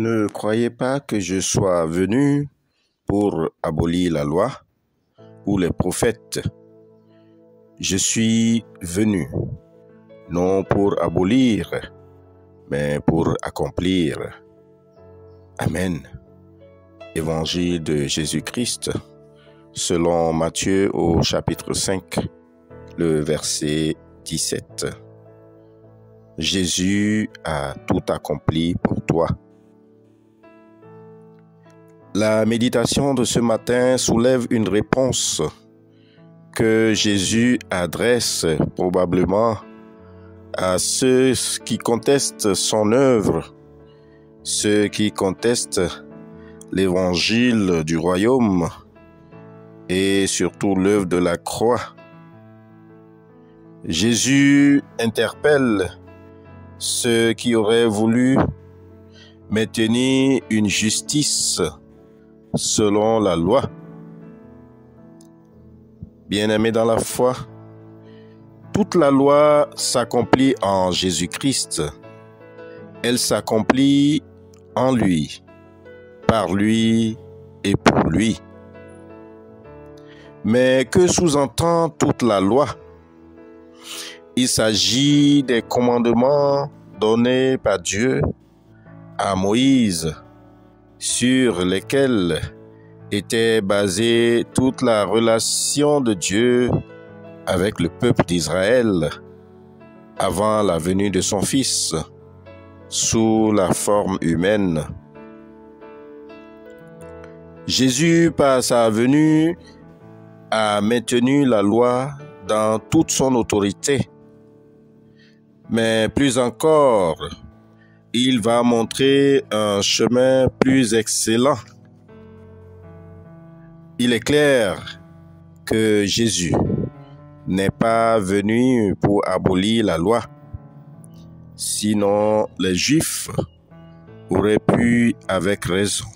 Ne croyez pas que je sois venu pour abolir la loi ou les prophètes. Je suis venu non pour abolir, mais pour accomplir. Amen. Évangile de Jésus-Christ, selon Matthieu au chapitre 5, le verset 17. Jésus a tout accompli pour toi. La méditation de ce matin soulève une réponse que Jésus adresse probablement à ceux qui contestent son œuvre, ceux qui contestent l'évangile du royaume et surtout l'œuvre de la croix. Jésus interpelle ceux qui auraient voulu maintenir une justice selon la loi. Bien-aimés dans la foi, toute la loi s'accomplit en Jésus-Christ. Elle s'accomplit en lui, par lui et pour lui. Mais que sous-entend toute la loi? Il s'agit des commandements donnés par Dieu à Moïse, sur lesquels était basée toute la relation de Dieu avec le peuple d'Israël avant la venue de son Fils sous la forme humaine. Jésus, par sa venue, a maintenu la loi dans toute son autorité. Mais plus encore, il va montrer un chemin plus excellent. Il est clair que Jésus n'est pas venu pour abolir la loi. Sinon, les Juifs auraient pu, avec raison,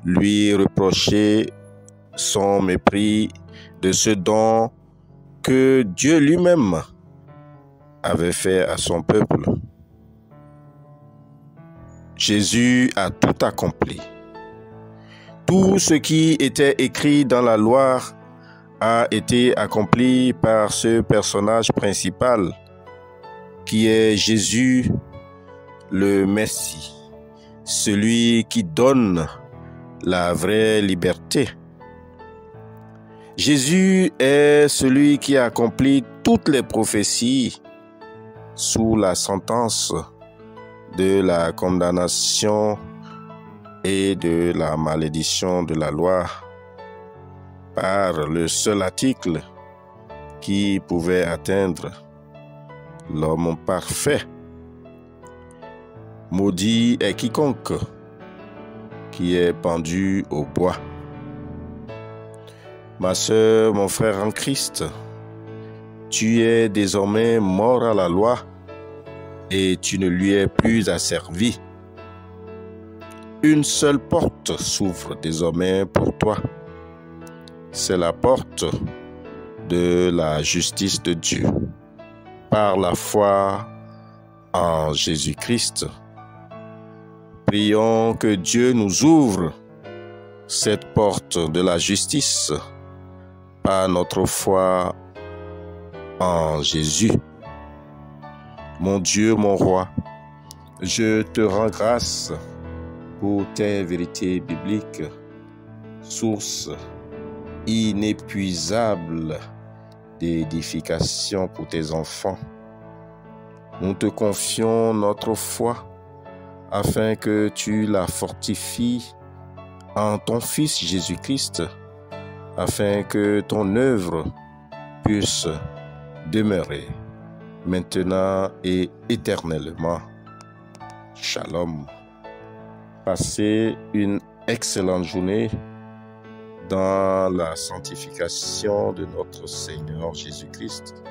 lui reprocher son mépris de ce don que Dieu lui-même avait fait à son peuple. Jésus a tout accompli. Tout ce qui était écrit dans la loi a été accompli par ce personnage principal qui est Jésus, le Messie, celui qui donne la vraie liberté. Jésus est celui qui a accompli toutes les prophéties sous la sentence de la condamnation et de la malédiction de la loi par le seul article qui pouvait atteindre l'homme parfait. Maudit est quiconque qui est pendu au bois. Ma sœur, mon frère en Christ, tu es désormais mort à la loi et tu ne lui es plus asservi. Une seule porte s'ouvre désormais pour toi. C'est la porte de la justice de Dieu, par la foi en Jésus-Christ. Prions que Dieu nous ouvre cette porte de la justice par notre foi en Jésus. Mon Dieu, mon roi, je te rends grâce pour tes vérités bibliques, source inépuisable d'édification pour tes enfants. Nous te confions notre foi afin que tu la fortifies en ton Fils Jésus-Christ, afin que ton œuvre puisse demeurer maintenant et éternellement. Shalom. Passez une excellente journée dans la sanctification de notre Seigneur Jésus-Christ.